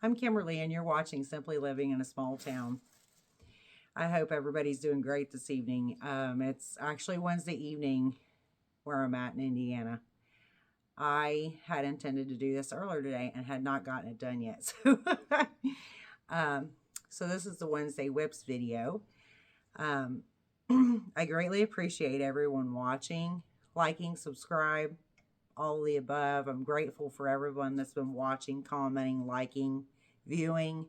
I'm Kimberly, and you're watching Simply Living in a Small Town. I hope everybody's doing great this evening. It's actually Wednesday evening where I'm at in Indiana. I had intended to do this earlier today and had not gotten it done yet. So this is the Wednesday WIPS video. I greatly appreciate everyone watching, liking, subscribe, all of the above. I'm grateful for everyone that's been watching, commenting, liking, viewing.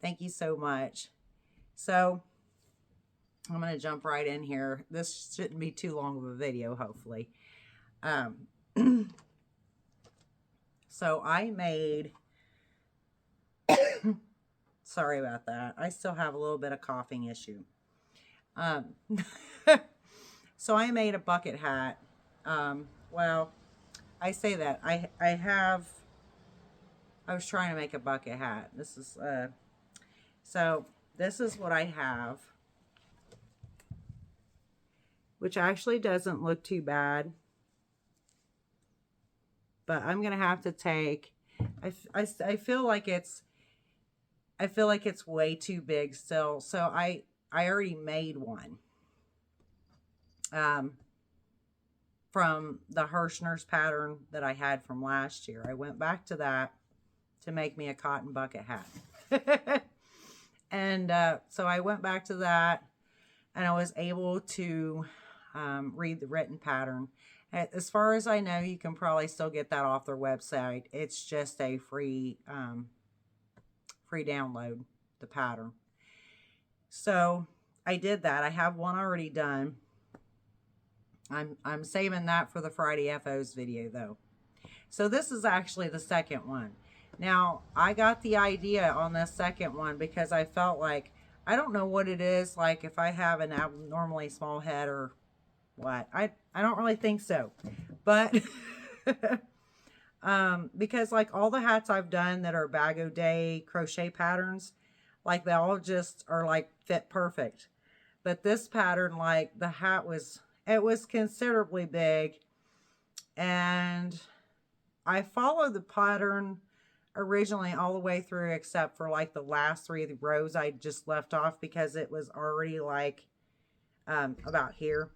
Thank you so much. So I'm going to jump right in here. This shouldn't be too long of a video, hopefully. So I made, sorry about that. I still have a little bit of coughing issue. So I made a bucket hat. Well, I say that I was trying to make a bucket hat. This is so this is what I have, which actually doesn't look too bad, but I'm gonna have to take, I feel like it's way too big still. So I already made one from the Hirschner's pattern that I had from last year. I went back to that to make me a cotton bucket hat. And so I went back to that, and I was able to read the written pattern. As far as I know, you can probably still get that off their website. It's just a free download, the pattern. So I did that. I have one already done. I'm saving that for the Friday FOs video though. So this is actually the second one. Now, I got the idea on this second one because I felt like, I don't know what it is, like if I have an abnormally small head or what. I don't really think so. But because like all the hats I've done that are Bag O' Day crochet patterns, like they all just are like fit perfect. But this pattern, like the hat was, it was considerably big, and I followed the pattern originally all the way through except for like the last 3 rows I just left off because it was already like about here.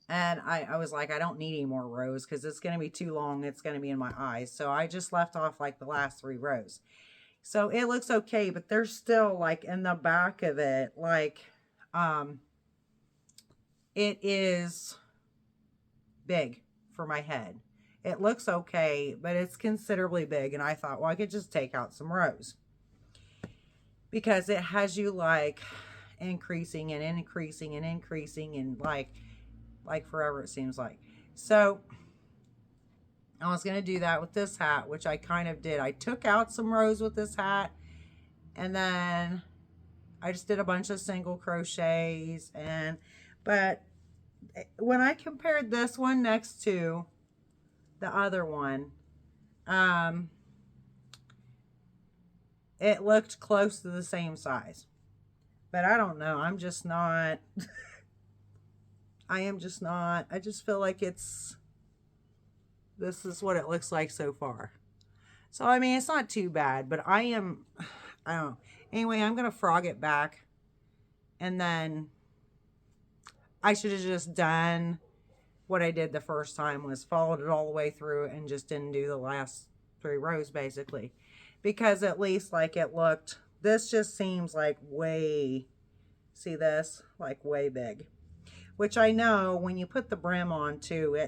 And I was like, I don't need any more rows because it's going to be too long. It's going to be in my eyes. So I just left off like the last 3 rows. So it looks okay, but there's still like in the back of it, like, it is big for my head. It looks okay, but it's considerably big. And I thought, well, I could just take out some rows because it has you like increasing and increasing and increasing and like forever, it seems like. So I was going to do that with this hat, which I kind of did. I took out some rows with this hat, and then I just did a bunch of single crochets. But when I compared this one next to the other one, it looked close to the same size. But I don't know. I'm just not. I am just not. I just feel like this is what it looks like so far. So, I mean, it's not too bad, but I don't know. Anyway, I'm going to frog it back, and then I should have just done what I did the first time, was followed it all the way through and just didn't do the last 3 rows basically, because at least like it looked, this just seems like way, see this, like way big, which I know when you put the brim on too,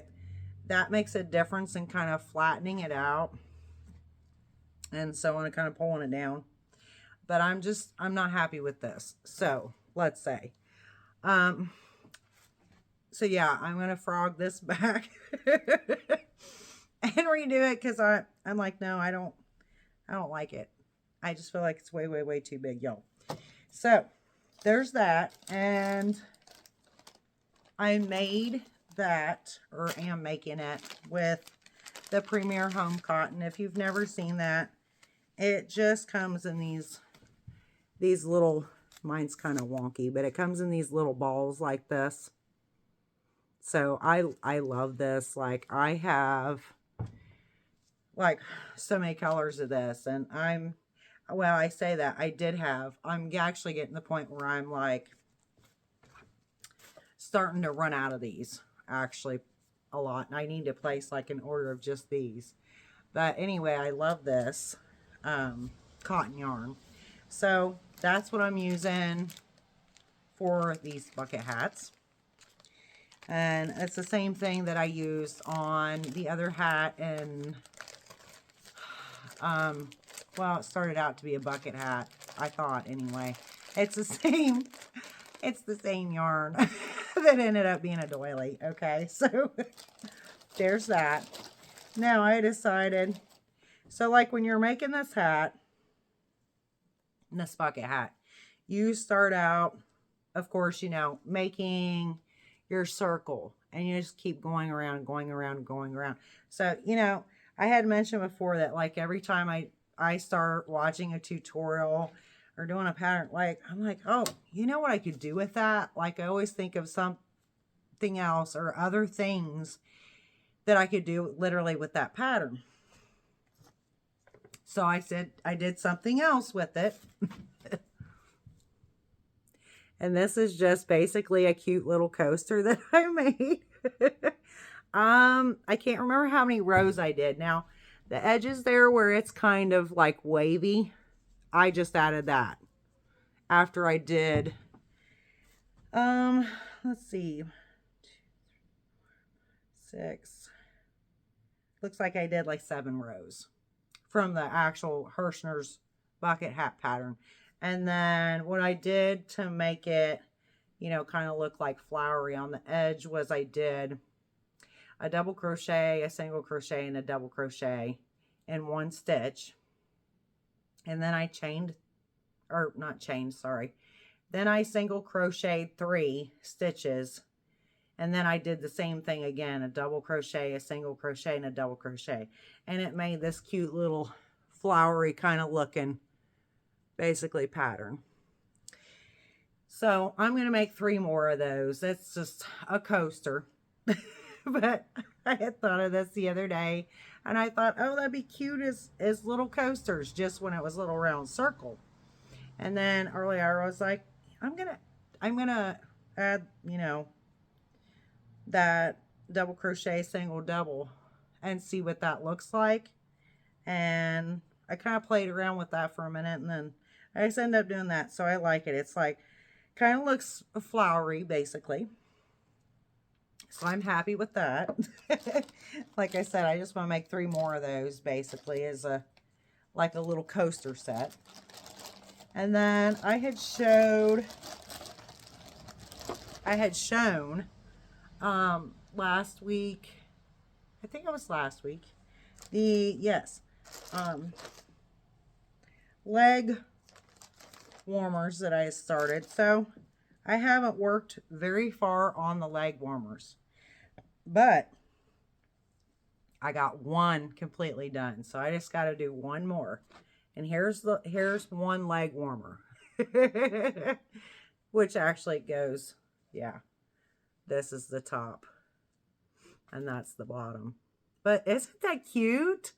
that makes a difference in kind of flattening it out and so on, and kind of pulling it down. But I'm not happy with this. So let's say, so yeah, I'm going to frog this back and redo it. Cause I'm like, no, I don't like it. I just feel like it's way, way, way too big, y'all. So there's that. And I made that, or am making it, with the Premier Home Cotton. If you've never seen that, it just comes in these little, mine's kind of wonky, but it comes in these little balls like this. So I love this. Like I have like so many colors of this. And well, I say that I'm actually getting to the point where I'm like starting to run out of these actually a lot. And I need to place like an order of just these. But anyway, I love this cotton yarn. So that's what I'm using for these bucket hats. And it's the same thing that I used on the other hat. And well, it started out to be a bucket hat, I thought anyway. It's the same yarn that ended up being a doily. Okay, so there's that. Now I decided, so like when you're making this hat, this bucket hat, you start out, of course, you know, making your circle, and you just keep going around, going around, going around. So, you know, I had mentioned before that like every time I start watching a tutorial or doing a pattern, like I'm like, oh, you know what I could do with that? Like I always think of something else or other things that I could do literally with that pattern. So I said I did something else with it. And this is just basically a cute little coaster that I made. I can't remember how many rows I did. Now, the edges there where it's kind of like wavy, I just added that after I did, let's see, 6, looks like I did like 7 rows from the actual Hirschner's bucket hat pattern. And then what I did to make it, you know, kind of look like flowery on the edge was I did a double crochet, a single crochet, and a double crochet in one stitch. And then I chained, or not chained, sorry. Then I single crocheted 3 stitches. And then I did the same thing again, a double crochet, a single crochet, and a double crochet. And it made this cute little flowery kind of looking, basically, pattern. So I'm going to make 3 more of those. It's just a coaster. But I had thought of this the other day, and I thought, oh, that'd be cute as little coasters, just when it was a little round circle. And then earlier I was like, I'm gonna add, you know, that double crochet, single, double, and see what that looks like. And I kind of played around with that for a minute, and then I just ended up doing that. So I like it. It's like, kind of looks flowery, basically. So I'm happy with that. Like I said, I just want to make 3 more of those, basically, as like a little coaster set. And then I had shown last week, I think it was last week, leg warmers that I started. So I haven't worked very far on the leg warmers, but I got 1 completely done. So I just got to do 1 more. And here's 1 leg warmer, which actually goes, yeah, this is the top and that's the bottom. But isn't that cute?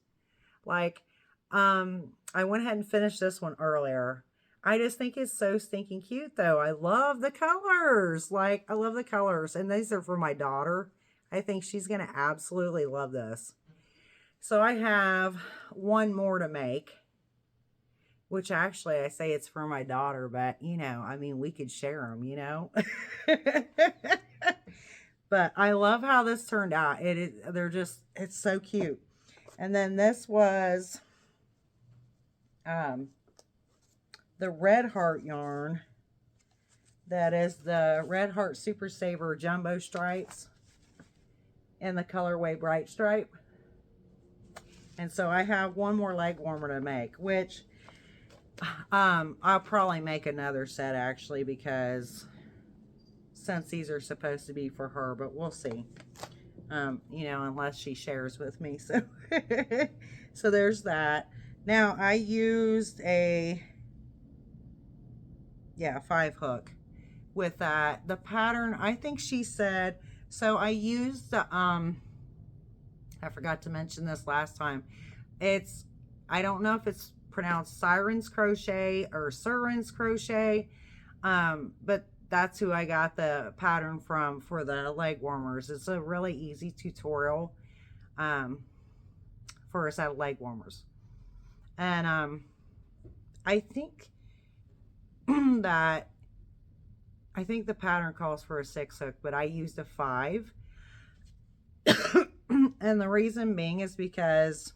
Like, I went ahead and finished this one earlier. I just think it's so stinking cute, though. I love the colors. Like, I love the colors. And these are for my daughter. I think she's going to absolutely love this. So I have 1 more to make, which actually I say it's for my daughter, but, you know, I mean, we could share them, you know. But I love how this turned out. It's so cute. And then this was the Red Heart yarn. That is the Red Heart Super Saver Jumbo Stripes in the colorway Bright Stripe. And so I have 1 more leg warmer to make, which I'll probably make another set, actually, because since these are supposed to be for her, but we'll see. You know, unless she shares with me. So so there's that. Now I used a 5 hook with that. The pattern, I think she said, so I used the I forgot to mention this last time. It's, I don't know if it's pronounced Siren's Crochet or Siren's Crochet, but that's who I got the pattern from for the leg warmers. It's a really easy tutorial for a set of leg warmers. And I think that I think the pattern calls for a 6 hook, but I used a 5. And the reason being is because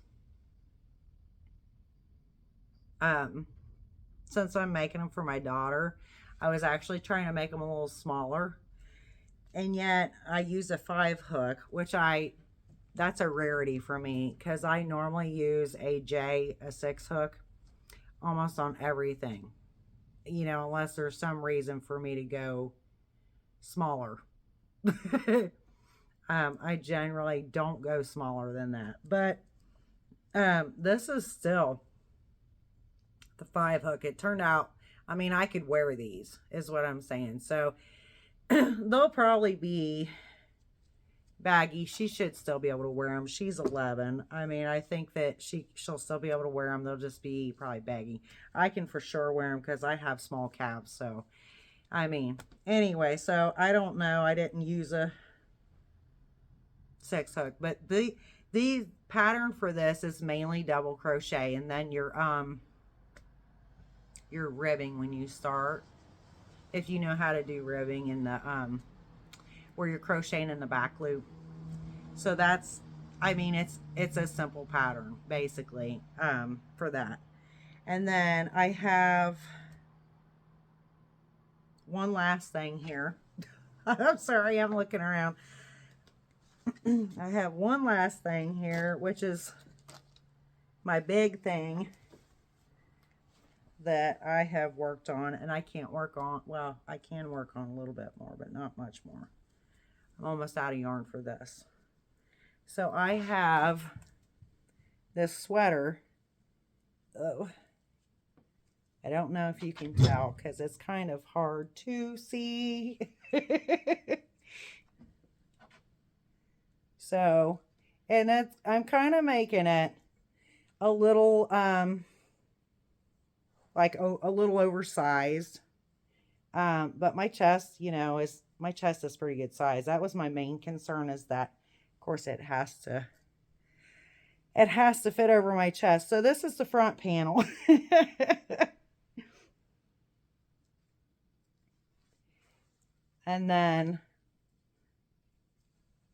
since I'm making them for my daughter, I was actually trying to make them a little smaller, and yet I use a 5 hook, which that's a rarity for me, because I normally use a 6 hook almost on everything, you know, unless there's some reason for me to go smaller. I generally don't go smaller than that, but this is still the 5 hook. It turned out, I mean, I could wear these, is what I'm saying. So they'll probably be baggy. She should still be able to wear them. She's 11. I mean, I think that she'll still be able to wear them. They'll just be probably baggy. I can for sure wear them because I have small calves. So, I mean, anyway, so I don't know. I didn't use a 6 hook, but the pattern for this is mainly double crochet, and then you're ribbing when you start, if you know how to do ribbing in the where you're crocheting in the back loop. So that's, I mean, it's a simple pattern basically for that. And then I have one last thing here. I'm sorry, I'm looking around. I have one last thing here, which is my big thing that I have worked on, and I can't work on, well, I can work on a little bit more, but not much more. I'm almost out of yarn for this. So I have this sweater. Oh, I don't know if you can tell because it's kind of hard to see. So, and that's, I'm kind of making it a little, like a little oversized. But my chest, you know, my chest is pretty good size. That was my main concern, is that, of course, it has to fit over my chest. So this is the front panel. And then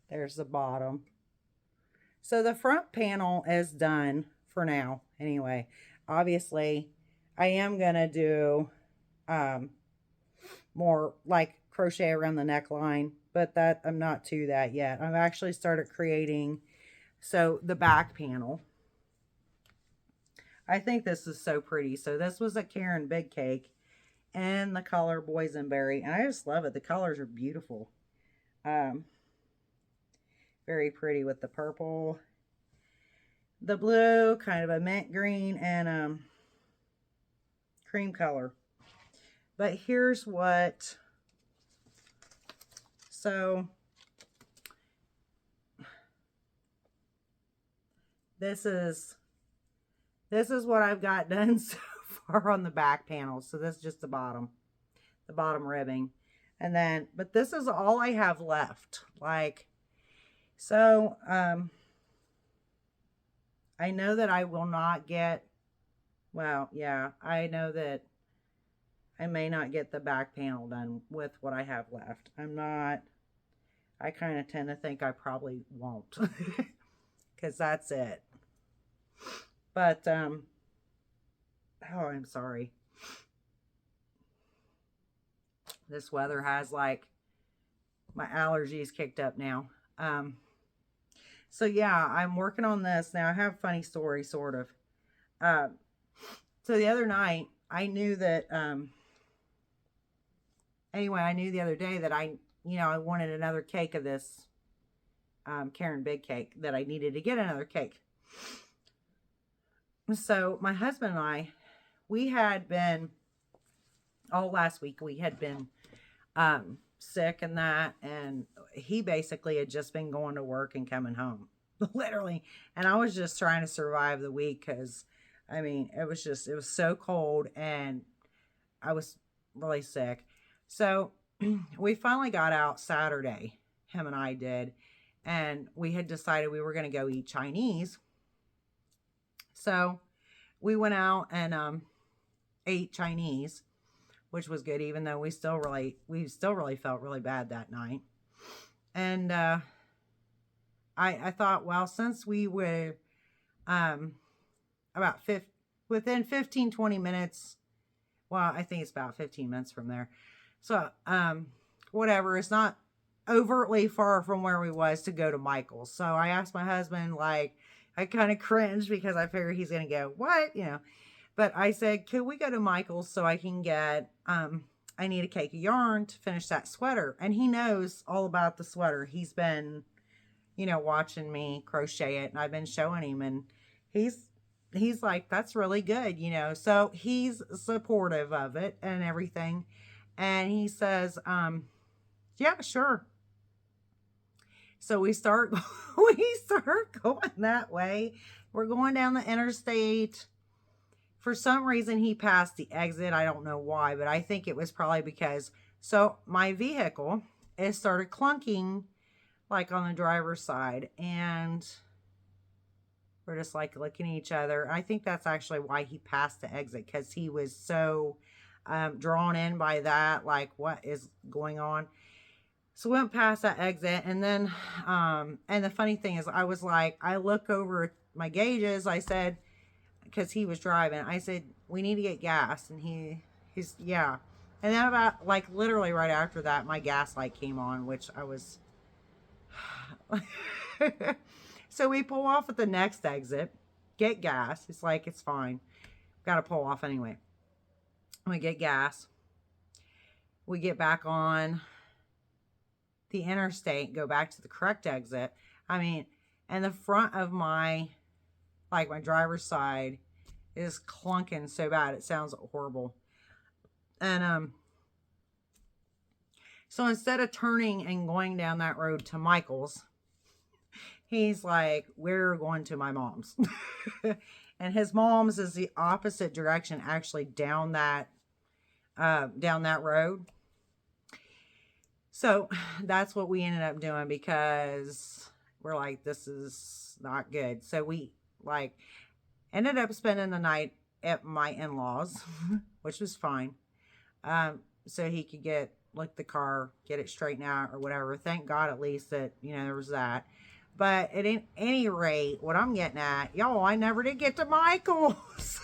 there's the bottom. So the front panel is done for now. Anyway, obviously I am going to do more like crochet around the neckline, but that I'm not to that yet. I've actually started creating, so the back panel. I think this is so pretty. So this was a Karen Big Cake in the color Boysenberry, and I just love it. The colors are beautiful. Very pretty with the purple, the blue, kind of a mint green, and cream color. But here's what, so this is what I've got done so far on the back panel. So this is just the bottom ribbing. And then, but this is all I have left. Like, so, I know that I will not get, well, yeah, I know that I may not get the back panel done with what I have left. I kind of tend to think I probably won't, because that's it. But, oh, I'm sorry. This weather has, like, my allergies kicked up now. So yeah, I'm working on this. Now I have a funny story, sort of. So the other night, I knew that, anyway, I knew the other day that I wanted another cake of this, Karen Big Cake, that I needed to get another cake. So my husband and I, we had been, all last week, we had been, sick and that, and he basically had just been going to work and coming home. literally. And I was just trying to survive the week because, I mean, it was so cold and I was really sick. So we finally got out Saturday, him and I did, and we had decided we were going to go eat Chinese. So we went out and ate Chinese, which was good, even though we still really felt really bad that night. And I thought, well, since we were about within 15, 20 minutes, well, I think it's about 15 minutes from there. So, whatever, it's not overtly far from where we was to go to Michael's. So I asked my husband, like, I kind of cringed because I figured he's going to go, what? You know, but I said, could we go to Michael's so I can get, I need a cake of yarn to finish that sweater. And he knows all about the sweater. He's been, you know, watching me crochet it, and I've been showing him, and he's like, that's really good, you know. So he's supportive of it and everything. And he says, yeah, sure. So we start going that way. We're going down the interstate. For some reason, he passed the exit. I don't know why, but I think it was probably because, so my vehicle, it started clunking like on the driver's side, and we're just like looking at each other. I think that's actually why he passed the exit, because he was so drawn in by that, like, what is going on? So we went past that exit, and then, and the funny thing is, I was like, I look over at my gauges, I said, because he was driving, I said, we need to get gas, and he's, yeah. And then about, like, literally right after that, my gas light came on, which I was, so we pull off at the next exit, get gas. It's like, it's fine. Got to pull off anyway. We get gas. We get back on the interstate, go back to the correct exit. I mean, and the front of my, like, my driver's side is clunking so bad. It sounds horrible. And, so instead of turning and going down that road to Michael's, he's like, we're going to my mom's. And his mom's is the opposite direction, actually down that road. So that's what we ended up doing, because we're like, this is not good. So we, like, ended up spending the night at my in-laws, which was fine. So he could look the car, get it straightened out or whatever. Thank God at least that, you know, there was that. But at any rate, what I'm getting at, y'all, I never did get to Michael's.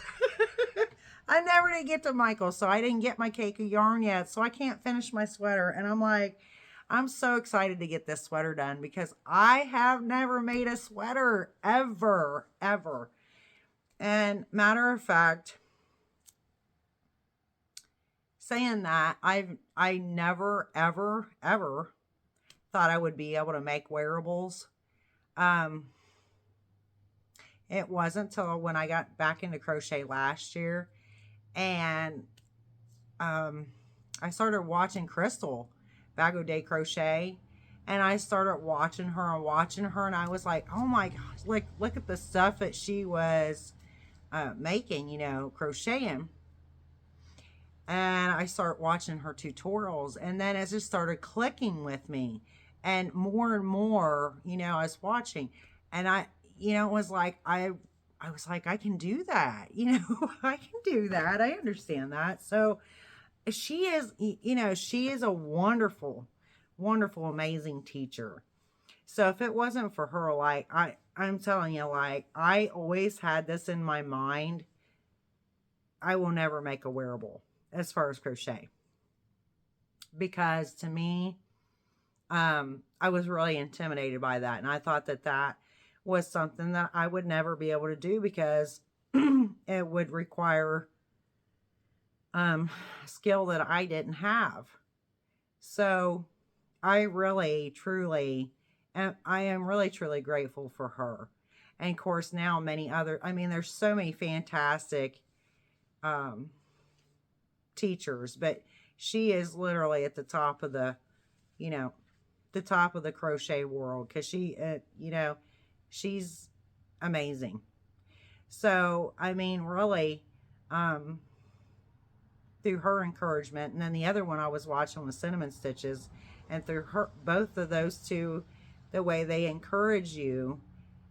I never did get to Michael's, so I didn't get my cake of yarn yet, so I can't finish my sweater. And I'm like, I'm so excited to get this sweater done, because I have never made a sweater ever, ever. And matter of fact, saying that, I never, ever, ever thought I would be able to make wearables. It wasn't until when I got back into crochet last year, and I started watching Crystal Bago Day Crochet, and I started watching her, and I was like, oh my gosh, like, look at the stuff that she was making, you know, crocheting. And I started watching her tutorials, and then it just started clicking with me, and more, you know, I was watching, and I, you know, it was like, I was like, I can do that, you know, I can do that. I understand that. So she is, you know, she is a wonderful, wonderful, amazing teacher. So if it wasn't for her, like, I'm telling you, like, I always had this in my mind, I will never make a wearable as far as crochet, because to me, I was really intimidated by that, and I thought that was something that I would never be able to do, because it would require skill that I didn't have. So I really, truly, and I am really, truly grateful for her. And of course, now many other, I mean, there's so many fantastic um, teachers, but she is literally at the top of the, you know, the top of the crochet world, because she, you know, She's amazing. So, I mean, really, through her encouragement, and then the other one I was watching was Cinnamon Stitches, and through her, both of those two, the way they encourage you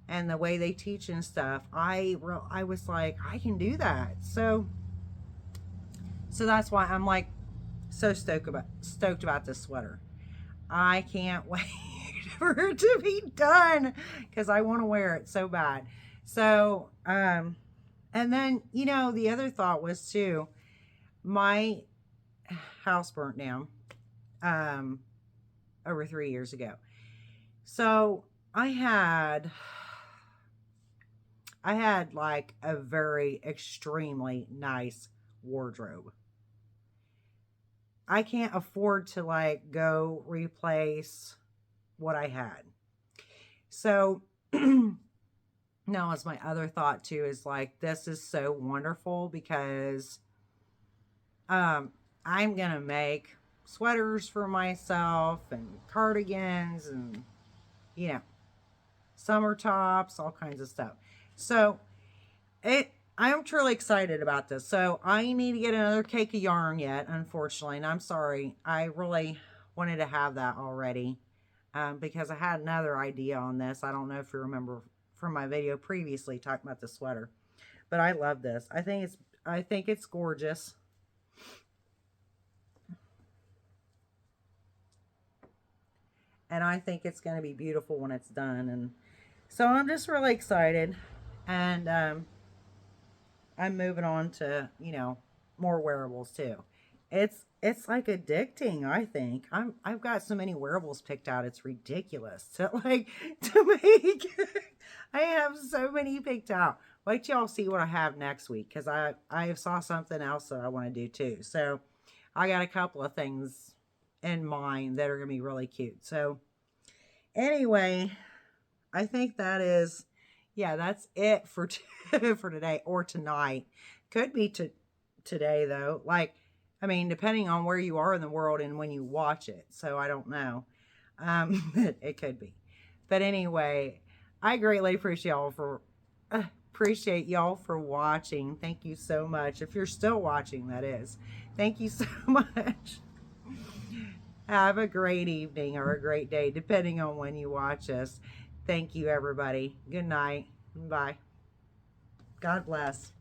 and the way they teach and stuff, I was like, I can do that. So that's why I'm like so stoked about this sweater. I can't wait for it to be done because I want to wear it so bad. So, and then, you know, the other thought was too, my house burnt down over 3 years ago. So I had like a very extremely nice wardrobe. I can't afford to like go replace what I had. So now it's my other thought too, is like, this is so wonderful because I'm gonna make sweaters for myself and cardigans and, you know, summer tops, all kinds of stuff. So I'm truly excited about this. So I need to get another cake of yarn yet, unfortunately, and I'm sorry. I really wanted to have that already because I had another idea on this. I don't know if you remember from my video previously talking about the sweater, but I love this. I think it's gorgeous. And I think it's going to be beautiful when it's done. And so I'm just really excited. And I'm moving on to, you know, more wearables too. It's like addicting, I think. I've got so many wearables picked out, it's ridiculous to make. I have so many picked out. Wait till y'all see what I have next week, because I saw something else that I want to do too. So I got a couple of things in mind that are gonna be really cute. So anyway, I think that is, yeah, that's it for for today or tonight. Could be today though. Like, I mean, depending on where you are in the world and when you watch it. So I don't know. It could be. But anyway, I greatly appreciate y'all for watching. Thank you so much. If you're still watching, that is. Thank you so much. Have a great evening or a great day, depending on when you watch us. Thank you, everybody. Good night. Bye. God bless.